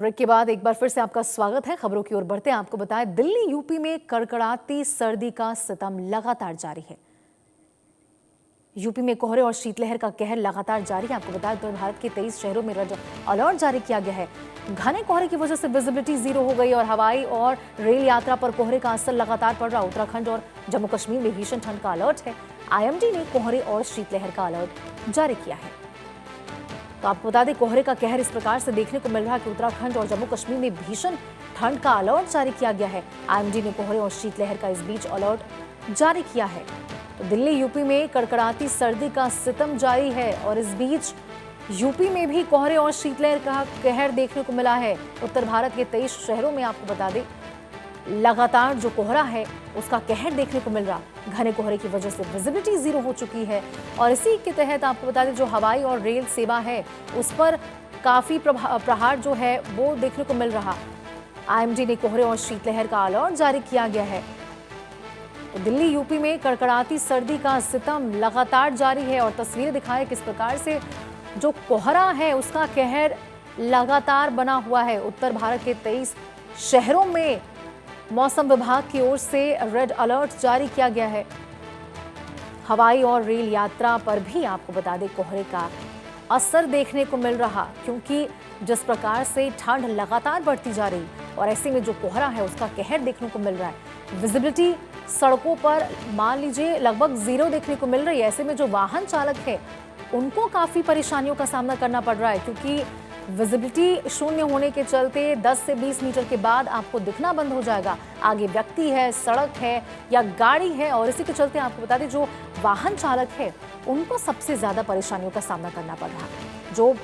Break के बाद एक बार फिर से आपका स्वागत है। खबरों की ओर बढ़ते हैं। आपको बताएं, दिल्ली यूपी में कड़कड़ाती सर्दी का सितम लगातार जारी है। यूपी में कोहरे और शीतलहर का कहर लगातार जारी है। आपको बताएं, उत्तर भारत के 23 शहरों में रेड अलर्ट जारी किया गया है। घने कोहरे की वजह से विजिबिलिटी जीरो हो गई और हवाई और रेल यात्रा पर कोहरे का असर लगातार पड़ रहा। उत्तराखंड और जम्मू कश्मीर में भीषण ठंड का अलर्ट है। आईएमडी ने कोहरे और शीतलहर का अलर्ट जारी किया है। तो आपको बता दें, कोहरे का कहर इस प्रकार से देखने को मिल रहा है कि उत्तराखंड और जम्मू कश्मीर में भीषण ठंड का अलर्ट जारी किया गया है। आईएमडी ने कोहरे और शीतलहर का इस बीच अलर्ट जारी किया है। तो दिल्ली यूपी में कड़कड़ाती सर्दी का सितम जारी है और इस बीच यूपी में भी कोहरे और शीतलहर का कहर देखने को मिला है। उत्तर भारत के 23 शहरों में आपको बता दें, लगातार जो कोहरा है उसका कहर देखने को मिल रहा। घने कोहरे की वजह से विजिबिलिटी जीरो हो चुकी है और इसी के तहत आपको बता दें, जो हवाई और रेल सेवा है उस पर काफी प्रहार जो है वो देखने को मिल रहा। आईएमडी ने कोहरे और शीतलहर का अलर्ट जारी किया गया है। तो दिल्ली यूपी में कड़कड़ाती सर्दी का सितम लगातार जारी है और तस्वीरें दिखाएं किस प्रकार से जो कोहरा है उसका कहर लगातार बना हुआ है। उत्तर भारत के 23 शहरों में मौसम विभाग की ओर से रेड अलर्ट जारी किया गया है। हवाई और रेल यात्रा पर भी आपको बता दें, कोहरे का असर देखने को मिल रहा, क्योंकि जिस प्रकार से ठंड लगातार बढ़ती जा रही और ऐसे में जो कोहरा है उसका कहर देखने को मिल रहा है। विजिबिलिटी सड़कों पर मान लीजिए लगभग जीरो देखने को मिल रही है। ऐसे में जो वाहन चालक है उनको काफी परेशानियों का सामना करना पड़ रहा है, क्योंकि विजिबिलिटी शून्य होने के चलते 10 से 20 मीटर के बाद आपको दिखना बंद हो जाएगा। आगे व्यक्ति है, सड़क है या गाड़ी है, और इसी के चलते आपको बता दें, जो वाहन चालक है उनको सबसे ज्यादा परेशानियों का सामना करना पड़ रहा है। जो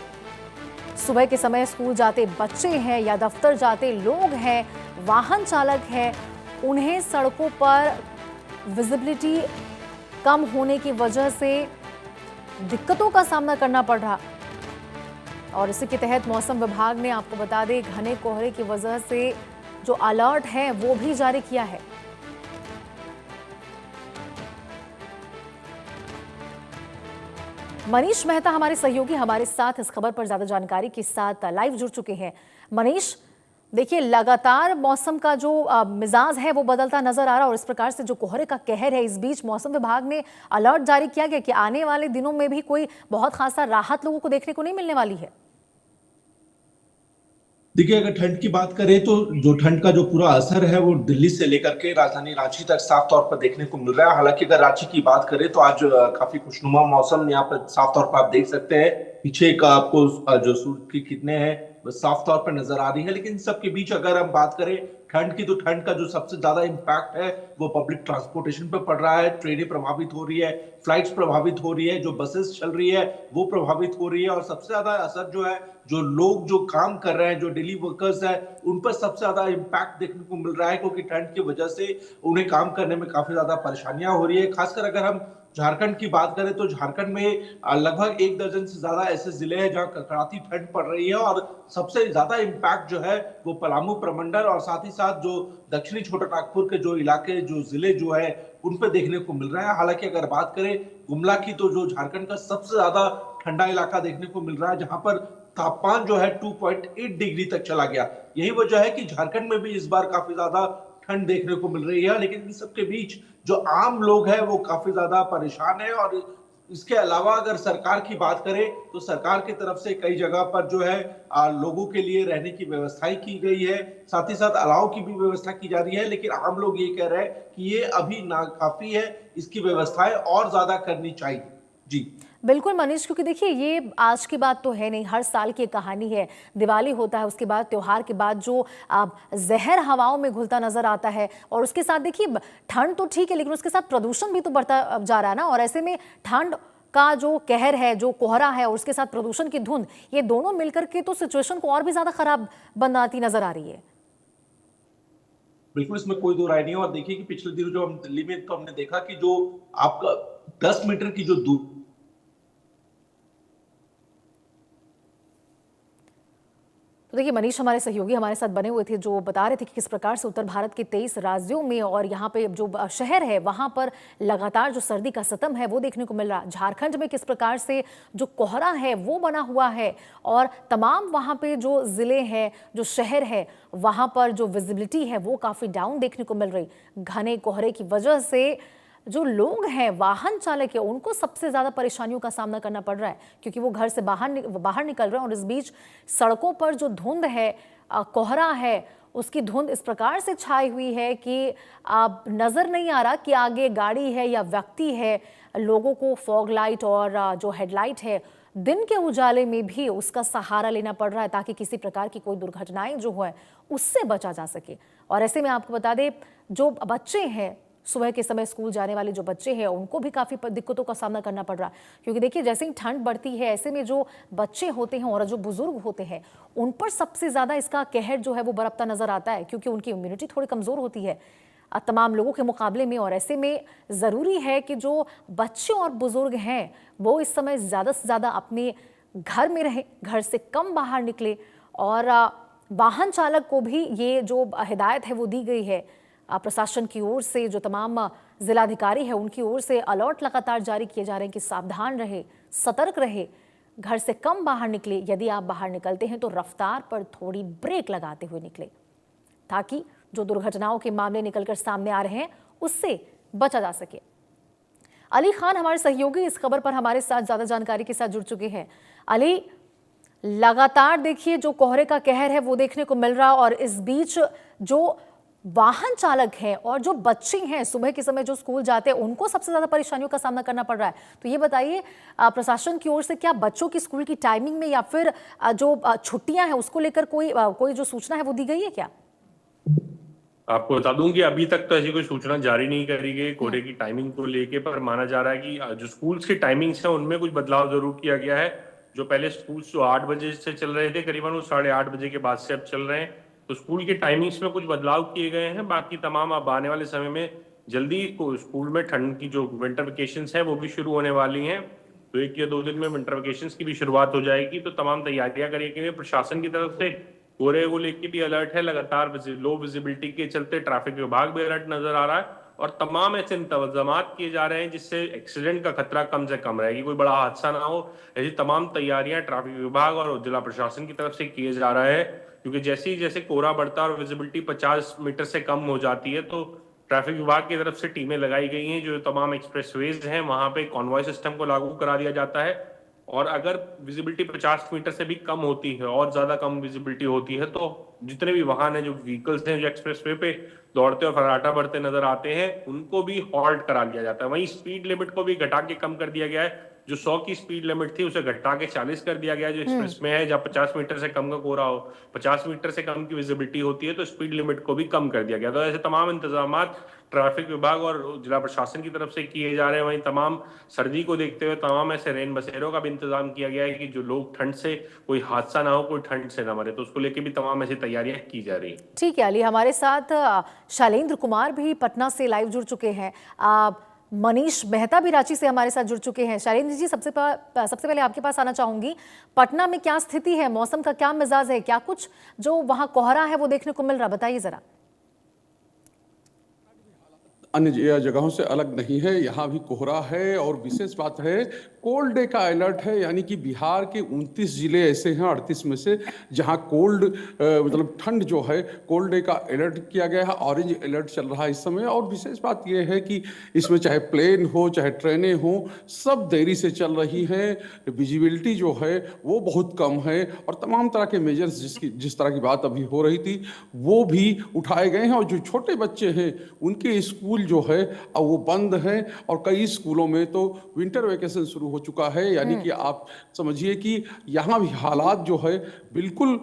सुबह के समय स्कूल जाते बच्चे हैं या दफ्तर जाते लोग हैं, वाहन चालक है, उन्हें सड़कों पर विजिबिलिटी कम होने की वजह से दिक्कतों का सामना करना पड़ रहा। और इसी के तहत मौसम विभाग ने आपको बता दें, घने कोहरे की वजह से जो अलर्ट है वो भी जारी किया है। मनीष मेहता हमारे सहयोगी हमारे साथ इस खबर पर ज्यादा जानकारी के साथ लाइव जुड़ चुके हैं। मनीष, देखिए, लगातार मौसम का जो मिजाज है वो बदलता नजर आ रहा और इस प्रकार से जो कोहरे का कहर है, इस बीच मौसम विभाग ने अलर्ट जारी किया गया कि आने वाले दिनों में भी कोई बहुत खासा राहत लोगों को देखने को नहीं मिलने वाली है। देखिए, अगर ठंड की बात करें तो जो ठंड का जो पूरा असर है वो दिल्ली से लेकर के राजधानी रांची तक साफ तौर पर देखने को मिल रहा है। हालांकि अगर रांची की बात करें तो आज काफी खुशनुमा मौसम यहाँ पर साफ तौर पर आप देख सकते हैं। पीछे का आपको जो सूरज की किरणें हैं वो साफ तौर पर नजर आ रही है। लेकिन इन सब के बीच अगर हम बात करें ठंड की, तो ठंड का जो सबसे ज्यादा इम्पैक्ट है वो पब्लिक ट्रांसपोर्टेशन पर पड़ रहा है। ट्रेनें प्रभावित हो रही है, फ्लाइट्स प्रभावित हो रही है, जो बसेस चल रही है वो प्रभावित हो रही है। और सबसे ज्यादा असर जो है, जो लोग जो काम कर रहे हैं, जो डेली वर्कर्स हैं, उन पर सबसे ज्यादा इम्पैक्ट देखने को मिल रहा है, क्योंकि ठंड की वजह से उन्हें काम करने में काफी ज्यादा परेशानियां हो रही है। खासकर अगर हम झारखंड की बात करें तो झारखंड में लगभग 1 दर्जन से ज्यादा ऐसे जिले हैं जहां कड़कड़ाती ठंड पड़ रही है। और सबसे ज्यादा इम्पैक्ट जो है वो पलामू प्रमंडल और साथ ही साथ जो दक्षिणी छोटा नागपुर के जो इलाके, जो जिले जो है, उन पर देखने को मिल रहा है। हालांकि अगर बात करें गुमला की, तो जो झारखंड का सबसे ज्यादा ठंडा इलाका देखने को मिल रहा है, जहां पर तापमान जो है 2.8 डिग्री तक चला गया। यही वजह है कि झारखंड में भी इस बार काफी ज्यादा ठंड देखने को मिल रही है। लेकिन इन सबके बीच जो आम लोग हैं वो काफी ज्यादा परेशान है। और इसके अलावा अगर सरकार की बात करें तो सरकार की तरफ से कई जगह पर जो है लोगों के लिए रहने की व्यवस्थाएं की गई है, साथ ही साथ अलाव की भी व्यवस्था की जा रही है। लेकिन आम लोग ये कह रहे हैं कि ये अभी ना काफी है, इसकी व्यवस्थाएं और ज्यादा करनी चाहिए। जी बिल्कुल मनीष, क्योंकि देखिए, ये आज की बात तो है नहीं, हर साल की कहानी है। दिवाली होता है, उसके बाद त्योहार के बाद जो जहर हवाओं में घुलता नजर आता है, और उसके साथ देखिए ठंड तो ठीक है लेकिन उसके साथ प्रदूषण भी तो बढ़ता जा रहा है ना। और ऐसे में ठंड का जो कहर है, जो कोहरा है, और उसके साथ प्रदूषण की धुंध, ये दोनों मिलकर के तो सिचुएशन को और भी ज्यादा खराब बनाती नजर आ रही है। बिल्कुल, इसमें कोई दो राय नहीं है। और देखिए कि पिछले दिनों जो हम दिल्ली में, तो हमने देखा कि जो आपका 10 मीटर की जो दूर तो देखिए मनीष हमारे सहयोगी हमारे साथ बने हुए थे जो बता रहे थे कि किस प्रकार से उत्तर भारत के 23 राज्यों में और यहाँ पे जो शहर है वहाँ पर लगातार जो सर्दी का सितम है वो देखने को मिल रहा है। झारखंड में किस प्रकार से जो कोहरा है वो बना हुआ है और तमाम वहाँ पे जो ज़िले हैं जो शहर है वहाँ पर जो विजिबिलिटी है वो काफ़ी डाउन देखने को मिल रही। घने कोहरे की वजह से जो लोग हैं वाहन चालक है उनको सबसे ज़्यादा परेशानियों का सामना करना पड़ रहा है क्योंकि वो घर से बाहर निकल रहे हैं और इस बीच सड़कों पर जो धुंध है कोहरा है उसकी धुंध इस प्रकार से छाई हुई है कि अब नज़र नहीं आ रहा कि आगे गाड़ी है या व्यक्ति है। लोगों को फॉग लाइट और जो हेडलाइट है दिन के उजाले में भी उसका सहारा लेना पड़ रहा है ताकि किसी प्रकार की कोई दुर्घटनाएं जो है उससे बचा जा सके। और ऐसे में आपको बता दें जो बच्चे हैं सुबह के समय स्कूल जाने वाले जो बच्चे हैं उनको भी काफ़ी दिक्कतों का सामना करना पड़ रहा है क्योंकि देखिए जैसे ही ठंड बढ़ती है ऐसे में जो बच्चे होते हैं और जो बुजुर्ग होते हैं उन पर सबसे ज़्यादा इसका कहर जो है वो बरपता नजर आता है क्योंकि उनकी इम्यूनिटी थोड़ी कमज़ोर होती है तमाम लोगों के मुकाबले में। और ऐसे में ज़रूरी है कि जो बच्चे और बुजुर्ग हैं वो इस समय ज़्यादा से ज़्यादा अपने घर में रहें, घर से कम बाहर निकले और वाहन चालक को भी ये जो हिदायत है वो दी गई है प्रशासन की ओर से। जो तमाम जिलाधिकारी है उनकी ओर से अलर्ट लगातार जारी किए जा रहे हैं कि सावधान रहे, सतर्क रहे, घर से कम बाहर निकले। यदि आप बाहर निकलते हैं तो रफ्तार पर थोड़ी ब्रेक लगाते हुए निकले ताकि जो दुर्घटनाओं के मामले निकलकर सामने आ रहे हैं उससे बचा जा सके। अली खान हमारे सहयोगी इस खबर पर हमारे साथ ज्यादा जानकारी के साथ जुड़ चुके हैं। अली, लगातार देखिए जो कोहरे का कहर है वो देखने को मिल रहा और इस बीच जो वाहन चालक हैं और जो बच्चे हैं सुबह के समय जो स्कूल जाते हैं उनको सबसे ज्यादा परेशानियों का सामना करना पड़ रहा है। तो ये बताइए प्रशासन की ओर से क्या बच्चों की स्कूल की टाइमिंग में या फिर जो छुट्टियां हैं उसको लेकर कोई जो सूचना है वो दी गई है क्या? आपको बता दूं कि अभी तक तो ऐसी कोई सूचना जारी नहीं करी गई कोहरे की टाइमिंग को लेके, पर माना जा रहा है कि जो स्कूल्स की टाइमिंग्स हैं उनमें कुछ बदलाव जरूर किया गया है। जो पहले स्कूल्स जो 8 बजे से चल रहे थे करीबन वो 8:30 बजे के बाद से अब चल रहे हैं, तो स्कूल के टाइमिंग्स में कुछ बदलाव किए गए हैं। बाकी तमाम अब आने वाले समय में जल्दी स्कूल में ठंड की जो विंटर वेकेशंस है वो भी शुरू होने वाली हैं, तो 1 या 2 दिन में विंटर वेकेशंस की भी शुरुआत हो जाएगी। तो तमाम तैयारियां करी गई हैं प्रशासन की तरफ से। कोहरे को लेके भी अलर्ट है, लगातार लो विजिबिलिटी के चलते ट्रैफिक विभाग भी अलर्ट नजर आ रहा है और तमाम ऐसे इंतजामात किए जा रहे हैं जिससे एक्सीडेंट का खतरा कम से कम रहेगी, कोई बड़ा हादसा ना हो। ऐसी तमाम तैयारियां ट्रैफिक विभाग और जिला प्रशासन की तरफ से किए जा रहे हैं, क्योंकि जैसे ही जैसे कोहरा बढ़ता है और विजिबिलिटी 50 मीटर से कम हो जाती है तो ट्रैफिक विभाग की तरफ से टीमें लगाई गई हैं। जो तमाम एक्सप्रेसवेज हैं वहां पे कॉन्वॉय सिस्टम को लागू करा दिया जाता है और अगर विजिबिलिटी 50 मीटर से भी कम होती है और ज्यादा कम विजिबिलिटी होती है तो जितने भी वाहन हैं, जो व्हीकल्स हैं जो एक्सप्रेसवे पे दौड़ते और फर्राटा बढ़ते नजर आते हैं उनको भी हॉल्ट करा दिया जाता है। वहीं स्पीड लिमिट को भी घटा के कम कर दिया गया है, जो 100 की स्पीड लिमिट थी उसे घटा के 40 कर दिया गया है। जो एक्सप्रेस में है जहाँ 50 मीटर से कम का कोहरा हो, 50 मीटर से कम की विजिबिलिटी होती है तो स्पीड लिमिट को भी कम कर दिया गया। तो ऐसे तमाम इंतजाम ट्रैफिक विभाग और जिला प्रशासन की तरफ से किए जा रहे हैं। वहीं तमाम सर्दी को देखते हुए तमाम ऐसे रेन बसेरों का भी इंतजाम किया गया है कि जो लोग ठंड से कोई हादसा ना हो, कोई ठंड से ना मरे, तो उसको लेकर भी तमाम ऐसी तैयारियां की जा रही है। ठीक है अली, हमारे साथ शैलेंद्र कुमार भी पटना से लाइव जुड़ चुके हैं, मनीष मेहता भी रांची से हमारे साथ जुड़ चुके हैं। शैलेंद्र जी, सबसे पहले आपके पास आना चाहूंगी, पटना में क्या स्थिति है, मौसम का क्या मिजाज है, क्या कुछ जो वहां कोहरा है वो देखने को मिल रहा, बताइए जरा। अन्य जगहों से अलग नहीं है, यहाँ भी कोहरा है और विशेष बात है कोल्ड डे का अलर्ट है, यानी कि बिहार के 29 जिले ऐसे हैं 38 में से जहाँ कोल्ड मतलब ठंड जो है कोल्ड डे का अलर्ट किया गया है, ऑरेंज अलर्ट चल रहा है इस समय। और विशेष बात यह है कि इसमें चाहे प्लेन हो चाहे ट्रेनें हो सब देरी से चल रही हैं, विजिबिलिटी जो है वो बहुत कम है और तमाम तरह के मेजर्स जिस तरह की बात अभी हो रही थी वो भी उठाए गए हैं। और जो छोटे बच्चे हैं उनके स्कूल जो है वो बंद है और कई स्कूलों में तो विंटर वेकेशन शुरू हो चुका है, यानी कि आप समझिए कि यहाँ भी हालात जो है बिल्कुल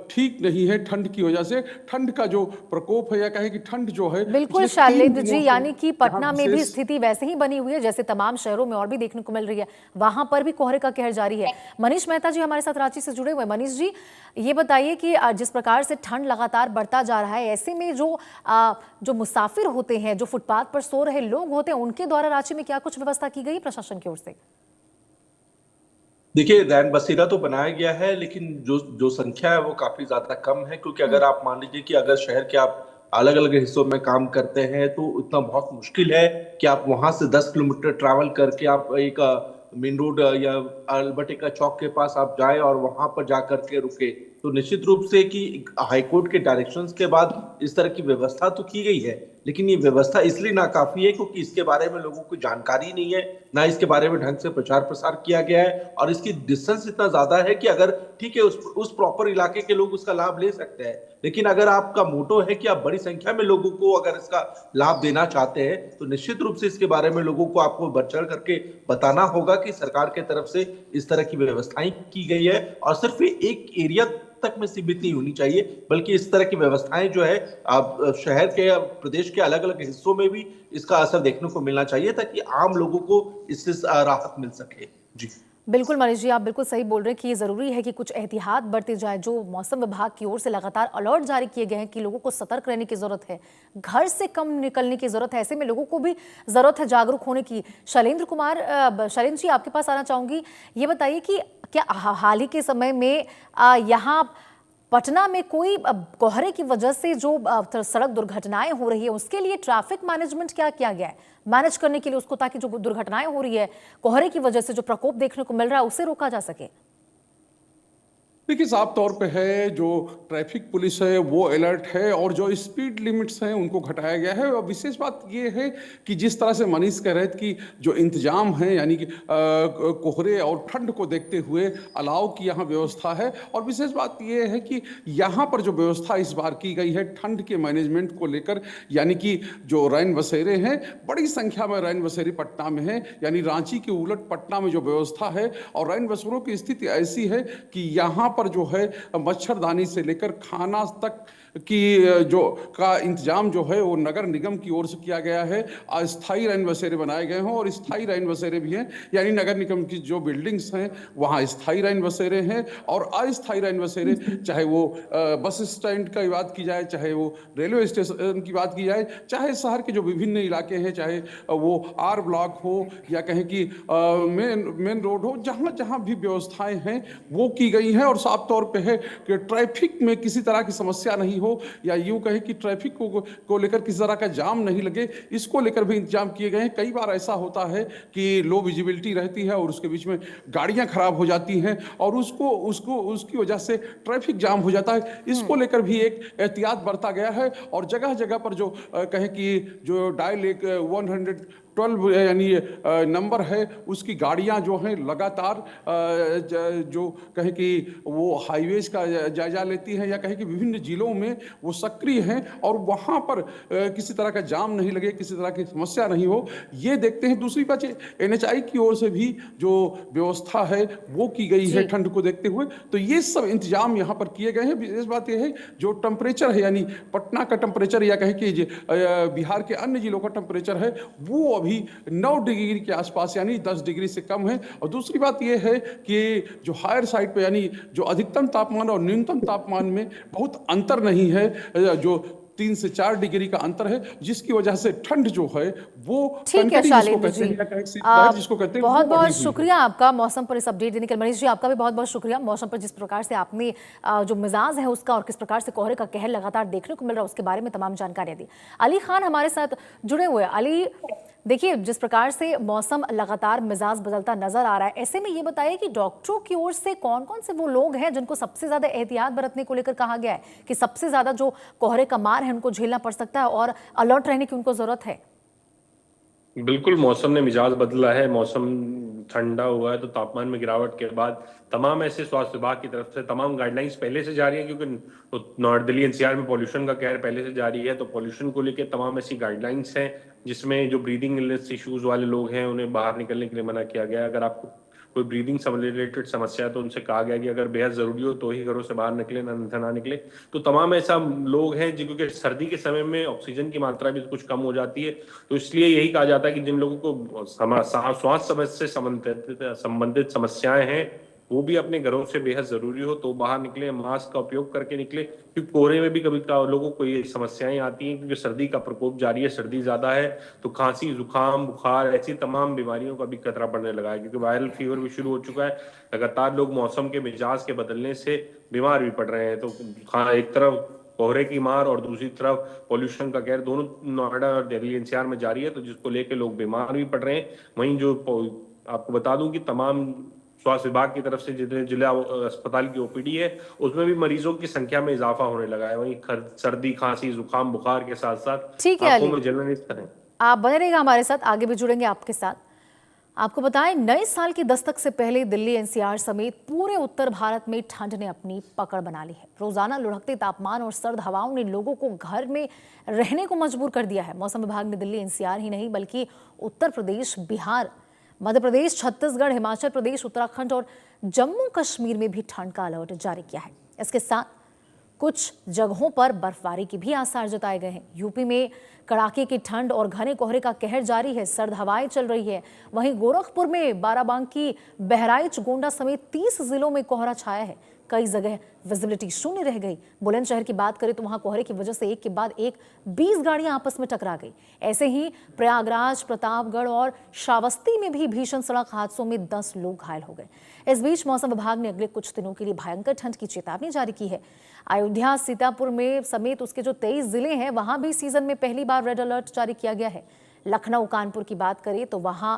ठीक नहीं है ठंड की वजह से। ठंड का जो प्रकोप है या कहे कि ठंड जो है बिल्कुल शैलेंद्र जी, यानी कि पटना में भी स्थिति वैसे ही बनी हुई है जैसे तमाम शहरों में और भी देखने को मिल रही है, वहां पर भी कोहरे का कहर जारी है। मनीष मेहता जी हमारे साथ रांची से जुड़े हुए। मनीष जी, ये बताइए कि जिस प्रकार से ठंड लगातार बढ़ता जा रहा है, ऐसे में जो मुसाफिर होते हैं, जो फुटपाथ पर सो रहे लोग होते हैं, उनके द्वारा रांची में क्या कुछ व्यवस्था की गई प्रशासन की ओर से? देखिए, रैन बसेरा तो बनाया गया है, लेकिन जो जो संख्या है वो काफी ज्यादा कम है, क्योंकि अगर आप मान लीजिए कि अगर शहर के आप अलग अलग हिस्सों में काम करते हैं तो इतना बहुत मुश्किल है कि आप वहां से 10 किलोमीटर ट्रैवल करके आप एक मेन रोड या अल्बर्ट का चौक के पास आप जाए और वहां पर जा करके रुके। तो निश्चित रूप से कि हाईकोर्ट के डायरेक्शंस के बाद इस तरह की व्यवस्था तो की गई है, लेकिन ये व्यवस्था इसलिए नाकाफी है क्योंकि इसके बारे में लोगों को जानकारी नहीं है, ना इसके बारे में ढंग से प्रचार प्रसार किया गया है, और इसकी डिस्टेंस इतना ज्यादा है कि अगर ठीक है उस प्रॉपर इलाके के लोग उसका लाभ ले सकते हैं, लेकिन अगर आपका मोटो है कि आप बड़ी संख्या में लोगों को अगर इसका लाभ देना चाहते हैं तो निश्चित रूप से इसके बारे में लोगों को आपको बढ़ चढ़ करके बताना होगा कि सरकार के तरफ से इस तरह की व्यवस्थाएं की गई है, और सिर्फ एक एरिया तक में सीमित नहीं होनी चाहिए, बल्कि इस तरह की व्यवस्थाएं जो है आप शहर के या प्रदेश के अलग अलग हिस्सों में भी इसका असर देखने को मिलना चाहिए, ताकि आम लोगों को इससे राहत मिल सके। जी बिल्कुल मनीष जी, आप बिल्कुल सही बोल रहे हैं कि ये ज़रूरी है कि कुछ एहतियात बरती जाए। जो मौसम विभाग की ओर से लगातार अलर्ट जारी किए गए हैं कि लोगों को सतर्क रहने की ज़रूरत है, घर से कम निकलने की ज़रूरत है, ऐसे में लोगों को भी ज़रूरत है जागरूक होने की। शैलेंद्र जी, आपके पास आना चाहूँगी। ये बताइए कि क्या हाल ही के समय में यहाँ पटना में कोई कोहरे की वजह से जो सड़क दुर्घटनाएं हो रही है उसके लिए ट्रैफिक मैनेजमेंट क्या किया गया है मैनेज करने के लिए उसको, ताकि जो दुर्घटनाएं हो रही है कोहरे की वजह से जो प्रकोप देखने को मिल रहा है उसे रोका जा सके? देखिए, साफ तौर पे है जो ट्रैफिक पुलिस है वो अलर्ट है, और जो स्पीड लिमिट्स हैं उनको घटाया गया है। और विशेष बात ये है कि जिस तरह से मनीष कह रहे थे कि जो इंतजाम है, यानी कि कोहरे और ठंड को देखते हुए अलाव की यहाँ व्यवस्था है। और विशेष बात ये है कि यहाँ पर जो व्यवस्था इस बार की गई है ठंड के मैनेजमेंट को लेकर, यानी कि जो रैन बसेरे हैं, बड़ी संख्या में रैन बसेरे पटना में है, यानी रांची के उलट पटना में जो व्यवस्था है। और रैन बसेरों की स्थिति ऐसी है कि यहाँ पर जो है मच्छरदानी से लेकर खाना तक की जो का इंतजाम जो है वो नगर निगम की ओर से किया गया है। अस्थायी रैन बसेरे बनाए गए हैं और स्थायी रैन बसेरे भी हैं, यानी नगर निगम की जो बिल्डिंग्स हैं वहाँ स्थायी रैन बसेरे हैं और अस्थायी रैन बसेरे, चाहे वो बस स्टैंड की बात की जाए, चाहे वो रेलवे स्टेशन की बात की जाए, चाहे शहर के जो विभिन्न इलाके हैं, चाहे वो आर ब्लॉक हो या कहें कि मेन रोड हो, जहाँ जहाँ भी व्यवस्थाएं हैं वो की गई हैं। और साफ तौर पे है कि ट्रैफिक में किसी तरह की समस्या नहीं हो, या यूं कहे कि ट्रैफिक को लेकर किसी तरह का जाम नहीं लगे, इसको लेकर भी इंतजाम किए गए हैं। कई बार ऐसा होता है कि लो विजिबिलिटी रहती है और उसके बीच में गाड़ियां खराब हो जाती हैं और उसकी वजह से ट्रैफिक जाम हो जाता है। इसको लेकर भी एक एहतियात बरता गया है। और जगह जगह पर जो कहें कि जो डायल 112 यानी नंबर है उसकी गाड़ियां जो हैं लगातार जो कहें कि वो हाईवेज का जायजा लेती हैं, या कहें कि विभिन्न जिलों में वो सक्रिय हैं और वहां पर किसी तरह का जाम नहीं लगे, किसी तरह की समस्या नहीं हो, ये देखते हैं। दूसरी बात NHAI की ओर से भी जो व्यवस्था है वो की गई है ठंड को देखते हुए, तो ये सब इंतजाम यहाँ पर किए गए हैं। विशेष बात यह है जो टेम्परेचर है, यानी पटना का टेम्परेचर या कहें कि बिहार के अन्य जिलों का टेम्परेचर है वो अभी 9 डिग्री के आसपास, यानी 10 डिग्री से कम है। और दूसरी बात यह है कि जो हायर साइड पे, यानी जो अधिकतम तापमान और न्यूनतम तापमान में बहुत अंतर नहीं है, जो 3 से 4 डिग्री का अंतर है, जिसकी वजह से ठंड जो है वो ठीक है शैलेंद्र जी, जिसको कहते हैं बहुत बहुत शुक्रिया आपका मौसम पर इस अपडेट देने के लिए। मनीष जी, आपका भी बहुत बहुत शुक्रिया। मौसम पर जिस प्रकार से आपने जो मिजाज है उसका और किस प्रकार से कोहरे का कहर लगातार देखने को मिल रहा है उसके बारे में तमाम जानकारियां दी। अली खान हमारे साथ जुड़े हुए। अली, देखिए जिस प्रकार से मौसम लगातार मिजाज बदलता नजर आ रहा है, ऐसे में ये बताइए कि डॉक्टरों की ओर से कौन कौन से वो लोग हैं जिनको सबसे ज्यादा एहतियात बरतने को लेकर कहा गया है कि सबसे ज्यादा जो कोहरे का मार है उनको झेलना पड़ सकता है और अलर्ट रहने की उनको जरूरत है? बिल्कुल, मौसम ने मिजाज बदला है, मौसम ठंडा हुआ है तो तापमान में गिरावट के बाद तमाम ऐसे स्वास्थ्य विभाग की तरफ से तमाम गाइडलाइंस पहले से जारी है, क्योंकि तो नॉर्थ दिल्ली NCR में पॉल्यूशन का कहर पहले से जारी है, तो पॉल्यूशन को लेकर तमाम ऐसी गाइडलाइंस हैं जिसमें जो ब्रीदिंग इलनेस इश्यूज वाले लोग हैं उन्हें बाहर निकलने के लिए मना किया गया है। अगर आपको कोई ब्रीदिंग से रिलेटेड समस्या है तो उनसे कहा गया कि अगर बेहद जरूरी हो तो ही घरों से बाहर निकले, ना निकले। तो तमाम ऐसा लोग हैं जिनको सर्दी के समय में ऑक्सीजन की मात्रा भी कुछ कम हो जाती है, तो इसलिए यही कहा जाता है कि जिन लोगों को स्वास्थ्य समस्या से संबंधित समस्याएं हैं वो भी अपने घरों से बेहद जरूरी हो तो बाहर निकले, मास्क का उपयोग करके निकले, क्योंकि कोहरे में भी कभी लोगों को ये समस्याएं आती हैं, क्योंकि सर्दी का प्रकोप जारी है, सर्दी ज्यादा है तो खांसी, जुकाम, बुखार ऐसी तमाम बीमारियों का भी खतरा बढ़ने लगा है, क्योंकि वायरल फीवर भी शुरू हो चुका है। लगातार लोग मौसम के मिजाज के बदलने से बीमार भी पड़ रहे हैं। तो एक तरफ कोहरे की मार और दूसरी तरफ पॉल्यूशन का कहर दोनों नोएडा और दिल्ली एनसीआर में जारी है, तो जिसको लेकर लोग बीमार भी पड़ रहे हैं। वहीं जो आपको बता दूं कि तमाम स्वास्थ्य विभाग की तरफ से जितने जिला अस्पताल की ओपीडी है उसमें भी मरीजों की संख्या में इजाफा होने लगा है। वहीं सर्दी, खांसी, जुकाम, बुखार के साथ साथ ठीक है आंखों में जलन इस तरह। आप बने रहिएगा हमारे साथ, आगे भी जुड़ेंगे आपके साथ। आपको बताएं, नए साल की दस्तक से पहले दिल्ली एनसीआर समेत पूरे उत्तर भारत में ठंड ने अपनी पकड़ बना ली है। रोजाना लुढ़कते तापमान और सर्द हवाओं ने लोगों को घर में रहने को मजबूर कर दिया है। मौसम विभाग ने दिल्ली एनसीआर ही नहीं बल्कि उत्तर प्रदेश, बिहार, मध्य प्रदेश, छत्तीसगढ़, हिमाचल प्रदेश, उत्तराखंड और जम्मू कश्मीर में भी ठंड का अलर्ट जारी किया है। इसके साथ कुछ जगहों पर बर्फबारी की भी आसार जताए गए हैं। यूपी में कड़ाके की ठंड और घने कोहरे का कहर जारी है, सर्द हवाएं चल रही है। वहीं गोरखपुर में बाराबंकी, बहराइच, गोंडा समेत 30 जिलों में कोहरा छाया है। कई जगह विजिबिलिटी शून्य रह गई। बुलंदशहर की बात करें तो वहां कोहरे की वजह से एक के बाद एक 20 गाड़ियां आपस में टकरा गई। ऐसे ही प्रयागराज, प्रतापगढ़ और श्रावस्ती में भी भीषण सड़क हादसों में 10 लोग घायल हो गए। इस बीच मौसम विभाग ने अगले कुछ दिनों के लिए भयंकर ठंड की चेतावनी जारी की है। अयोध्या, सीतापुर में समेत उसके जो 23 जिले हैं वहां भी सीजन में पहली बार रेड अलर्ट जारी किया गया है। लखनऊ, कानपुर की बात करें तो वहां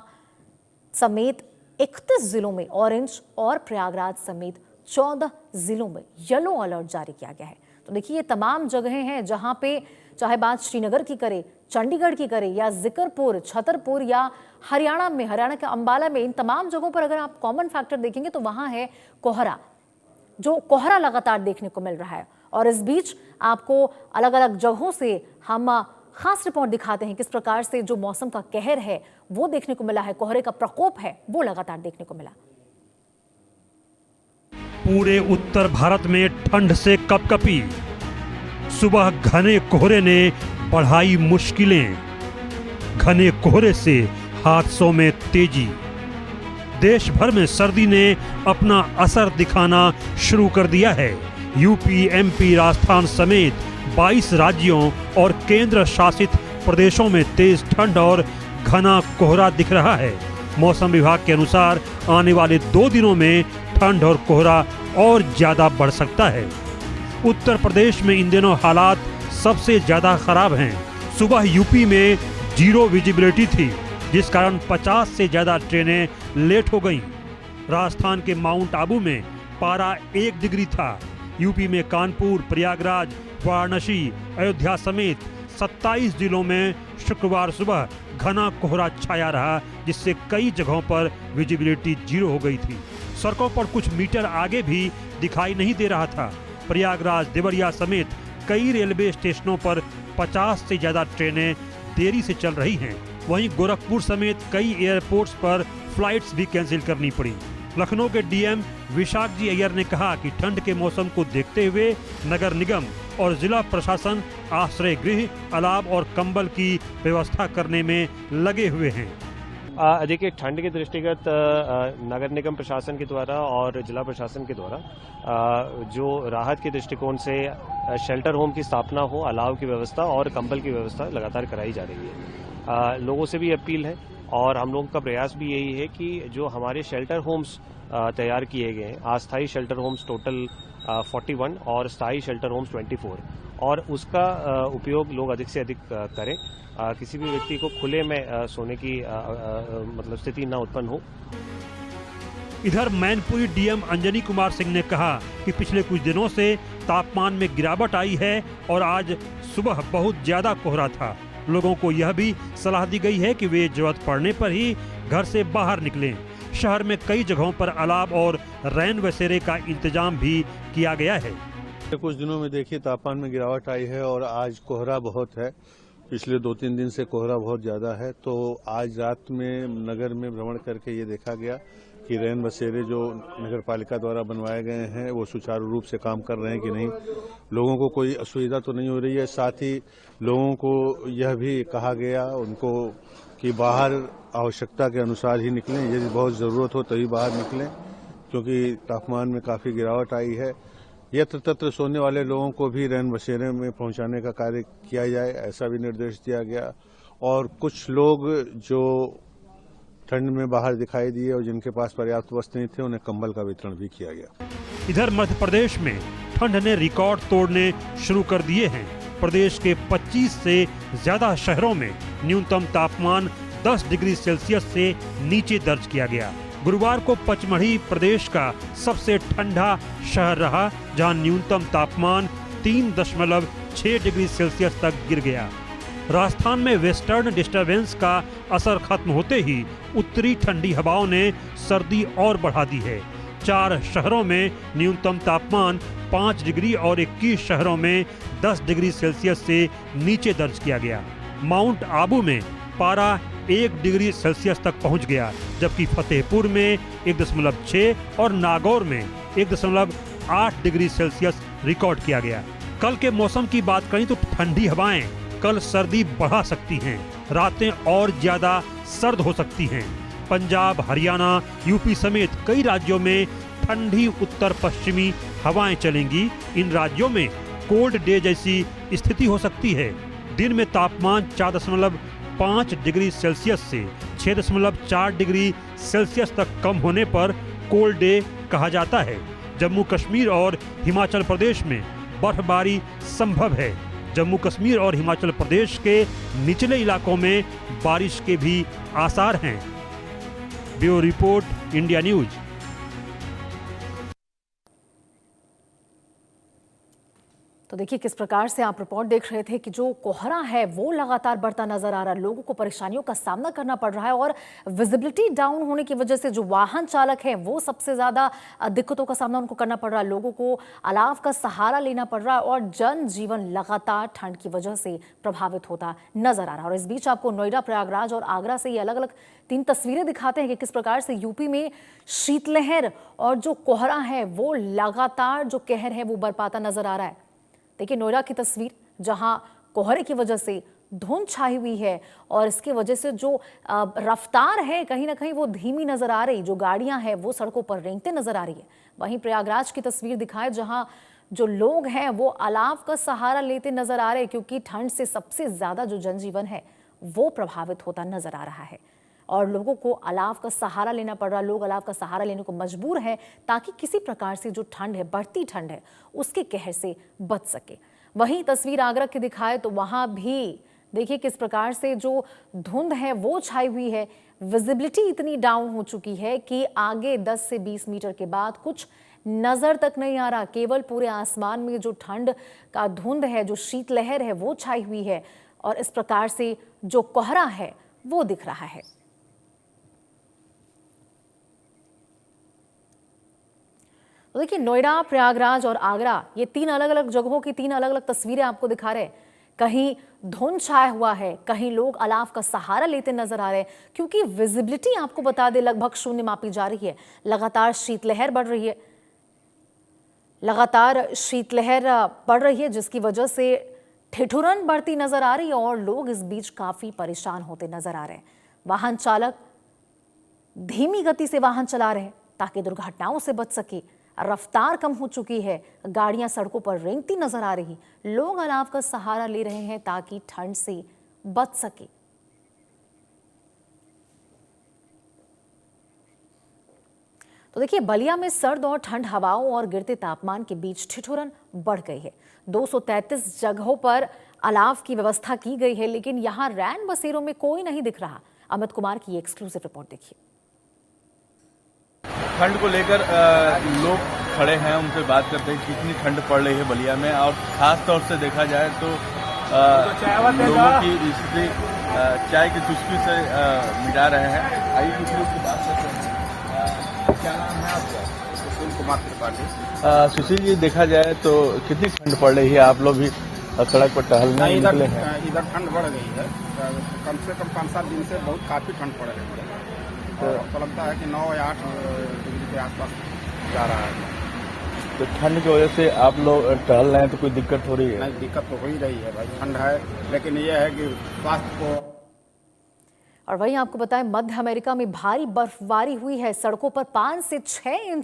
समेत 31 जिलों में ऑरेंज और प्रयागराज समेत 14 जिलों में येलो अलर्ट जारी किया गया है। तो देखिए, ये तमाम जगहें हैं जहां पे चाहे बात श्रीनगर की करें, चंडीगढ़ की करें या जिकरपुर, छतरपुर या हरियाणा के अंबाला में, इन तमाम जगहों पर अगर आप कॉमन फैक्टर देखेंगे तो वहां है कोहरा, जो कोहरा लगातार देखने को मिल रहा है। और इस बीच आपको अलग अलग जगहों से हम खास रिपोर्ट दिखाते हैं किस प्रकार से जो मौसम का कहर है वो देखने को मिला है, कोहरे का प्रकोप है वो लगातार देखने को मिला। पूरे उत्तर भारत में ठंड से कपकपी, सुबह घने कोहरे ने बढ़ाई मुश्किलें, घने कोहरे से हादसों में तेजी। देश भर में सर्दी ने अपना असर दिखाना शुरू कर दिया है। यूपी, एमपी, राजस्थान समेत 22 राज्यों और केंद्र शासित प्रदेशों में तेज ठंड और घना कोहरा दिख रहा है। मौसम विभाग के अनुसार आने वाले 2 दिनों में ठंड और कोहरा और ज्यादा बढ़ सकता है। उत्तर प्रदेश में इन दिनों हालात सबसे ज्यादा खराब हैं। सुबह यूपी में 0 विजिबिलिटी थी, जिस कारण 50 से ज्यादा ट्रेनें लेट हो गईं। राजस्थान के माउंट आबू में पारा 1 डिग्री था। यूपी में कानपुर, प्रयागराज, वाराणसी, अयोध्या समेत 27 जिलों में शुक्रवार सुबह घना कोहरा छाया रहा, जिससे कई जगहों पर विजिबिलिटी 0 हो गई थी। सड़कों पर कुछ मीटर आगे भी दिखाई नहीं दे रहा था। प्रयागराज, देवरिया समेत कई रेलवे स्टेशनों पर 50 से ज्यादा ट्रेनें देरी से चल रही हैं। वहीं गोरखपुर समेत कई एयरपोर्ट्स पर फ्लाइट्स भी कैंसिल करनी पड़ी। लखनऊ के डीएम विशाख जी अय्यर ने कहा कि ठंड के मौसम को देखते हुए नगर निगम और जिला प्रशासन आश्रय गृह, अलाव और कंबल की व्यवस्था करने में लगे हुए हैं। देखिए, ठंड के दृष्टिगत नगर निगम प्रशासन के द्वारा और जिला प्रशासन के द्वारा जो राहत के दृष्टिकोण से शेल्टर होम की स्थापना हो, अलाव की व्यवस्था और कंबल की व्यवस्था लगातार कराई जा रही है। लोगों से भी अपील है और हम लोगों का प्रयास भी यही है कि जो हमारे शेल्टर होम्स तैयार किए गए हैं, अस्थायी शेल्टर होम्स टोटल 41 और स्थायी शेल्टर होम्स 24, और उसका उपयोग लोग अधिक से अधिक करें। किसी भी व्यक्ति को खुले में सोने की मतलब स्थिति न उत्पन्न हो। इधर मैनपुरी डीएम अंजनी कुमार सिंह ने कहा कि पिछले कुछ दिनों से तापमान में गिरावट आई है और आज सुबह बहुत ज्यादा कोहरा था। लोगों को यह भी सलाह दी गई है कि वे जरूरत पड़ने पर ही घर से बाहर निकलें। शहर में कई जगहों पर अलाव और रैन बसेरे का इंतजाम भी किया गया है। कुछ दिनों में देखिए तापमान में गिरावट आई है और आज कोहरा बहुत है। पिछले 2-3 दिन से कोहरा बहुत ज्यादा है, तो आज रात में नगर में भ्रमण करके ये देखा गया कि रैन बसेरे जो नगर पालिका द्वारा बनवाए गए हैं वो सुचारू रूप से काम कर रहे हैं कि नहीं, लोगों को कोई असुविधा तो नहीं हो रही है। साथ ही लोगों को यह भी कहा गया उनको कि बाहर आवश्यकता के अनुसार ही निकलें, यदि बहुत ज़रूरत हो तभी बाहर निकलें। क्योंकि तापमान में काफ़ी गिरावट आई है। यत्र तत्र सोने वाले लोगों को भी रैन बसेरे में पहुंचाने का कार्य किया जाए, ऐसा भी निर्देश दिया गया। और कुछ लोग जो ठंड में बाहर दिखाई दिए और जिनके पास पर्याप्त वस्त्र नहीं थे, उन्हें कंबल का वितरण भी किया गया। इधर मध्य प्रदेश में ठंड ने रिकॉर्ड तोड़ने शुरू कर दिए हैं। प्रदेश के 25 से ज्यादा शहरों में न्यूनतम तापमान 10 डिग्री सेल्सियस से नीचे दर्ज किया गया। गुरुवार को पचमढ़ी प्रदेश का सबसे ठंडा शहर रहा, जहां न्यूनतम तापमान 3.6 डिग्री सेल्सियस तक गिर गया। राजस्थान में वेस्टर्न डिस्टरबेंस का असर खत्म होते ही उत्तरी ठंडी हवाओं ने सर्दी और बढ़ा दी है। 4 शहरों में न्यूनतम तापमान 5 डिग्री और 21 शहरों में 10 डिग्री सेल्सियस से नीचे दर्ज किया गया। माउंट आबू में पारा 1 डिग्री सेल्सियस तक पहुंच गया, जबकि फतेहपुर में 1.6 और नागौर में 1.8 डिग्री सेल्सियस रिकॉर्ड किया गया। कल के मौसम की बात करें तो ठंडी हवाएं कल सर्दी बढ़ा सकती हैं, रातें और ज्यादा सर्द हो सकती हैं। पंजाब, हरियाणा, यूपी समेत कई राज्यों में ठंडी उत्तर पश्चिमी हवाएं चलेंगी। इन राज्यों में कोल्ड डे जैसी स्थिति हो सकती है। दिन में तापमान 4.5 डिग्री सेल्सियस से 6.4 डिग्री सेल्सियस तक कम होने पर कोल्ड डे कहा जाता है। जम्मू कश्मीर और हिमाचल प्रदेश में बर्फबारी संभव है। जम्मू कश्मीर और हिमाचल प्रदेश के निचले इलाकों में बारिश के भी आसार हैं। Bureau report, India news. तो देखिए किस प्रकार से आप रिपोर्ट देख रहे थे कि जो कोहरा है वो लगातार बढ़ता नजर आ रहा है। लोगों को परेशानियों का सामना करना पड़ रहा है और विजिबिलिटी डाउन होने की वजह से जो वाहन चालक है वो सबसे ज्यादा दिक्कतों का सामना उनको करना पड़ रहा है। लोगों को अलाव का सहारा लेना पड़ रहा है और जनजीवन लगातार ठंड की वजह से प्रभावित होता नजर आ रहा है। और इस बीच आपको नोएडा, प्रयागराज और आगरा से ये अलग अलग 3 तस्वीरें दिखाते हैं कि किस प्रकार से यूपी में शीतलहर और जो कोहरा है वो लगातार जो कहर है वो बरपाता नजर आ रहा है। देखिए नोएडा की तस्वीर, जहां कोहरे की वजह से धुंध छाई हुई है और इसकी वजह से जो रफ्तार है कहीं ना कहीं वो धीमी नजर आ रही, जो गाड़ियां हैं वो सड़कों पर रेंगते नजर आ रही है। वहीं प्रयागराज की तस्वीर दिखाए जहां जो लोग हैं वो अलाव का सहारा लेते नजर आ रहे हैं, क्योंकि ठंड से सबसे ज्यादा जो जनजीवन है वो प्रभावित होता नजर आ रहा है और लोगों को अलाव का सहारा लेना पड़ रहा है। लोग अलाव का सहारा लेने को मजबूर हैं ताकि किसी प्रकार से जो ठंड है, बढ़ती ठंड है, उसके कहर से बच सके। वहीं तस्वीर आगरा की दिखाए तो वहां भी देखिए किस प्रकार से जो धुंध है वो छाई हुई है। विजिबिलिटी इतनी डाउन हो चुकी है कि आगे 10 से 20 मीटर के बाद कुछ नजर तक नहीं आ रहा। केवल पूरे आसमान में जो ठंड का धुंध है, जो शीतलहर है वो छाई हुई है और इस प्रकार से जो कोहरा है वो दिख रहा है। तो देखिए नोएडा, प्रयागराज और आगरा, ये 3 अलग अलग जगहों की 3 अलग अलग तस्वीरें आपको दिखा रहे हैं। कहीं धुंध छाया हुआ है, कहीं लोग अलाव का सहारा लेते नजर आ रहे हैं, क्योंकि विजिबिलिटी आपको बता दे लगभग 0 मापी जा रही है। लगातार शीतलहर बढ़ रही है, लगातार शीतलहर बढ़ रही है, जिसकी वजह से ठिठुरन बढ़ती नजर आ रही है और लोग इस बीच काफी परेशान होते नजर आ रहे हैं। वाहन चालक धीमी गति से वाहन चला रहे हैं ताकि दुर्घटनाओं से बच सके। रफ्तार कम हो चुकी है, गाड़ियां सड़कों पर रेंगती नजर आ रही, लोग अलाव का सहारा ले रहे हैं ताकि ठंड से बच सके। तो देखिए बलिया में सर्द और ठंड हवाओं और गिरते तापमान के बीच ठिठुरन बढ़ गई है। 233 जगहों पर अलाव की व्यवस्था की गई है, लेकिन यहां रैन बसेरों में कोई नहीं दिख रहा। अमित कुमार की एक्सक्लूसिव रिपोर्ट देखिए। ठंड को लेकर लोग खड़े हैं, उनसे बात करते हैं कितनी ठंड पड़ रही है बलिया में। और खास तौर से देखा जाए तो लोगों की स्थिति चाय की चुस्की से मिटा रहे हैं। आइए कुछ लोग की बात करते हैं। क्या नाम है आपका? सुशील कुमार त्रिपाठी। सुशील जी, देखा जाए तो कितनी ठंड पड़ रही है? आप लोग भी सड़क पर टहलने निकले हैं। इधर ठंड बढ़ गई है, कम से कम 5-7 दिन से बहुत काफी ठंड पड़ रही है और लगता है कि 9 या 8 डिग्री के आसपास जा रहा है। तो ठंड की वजह से आप लोग टहल रहे हैं तो कोई दिक्कत हो रही है? नहीं, दिक्कत तो हो ही रही है भाई, ठंड है, लेकिन यह है कि स्वास्थ्य को। और वहीं आपको बताएं मध्य अमेरिका में भारी बर्फबारी हुई है। सड़कों पर 5 से 6 इंच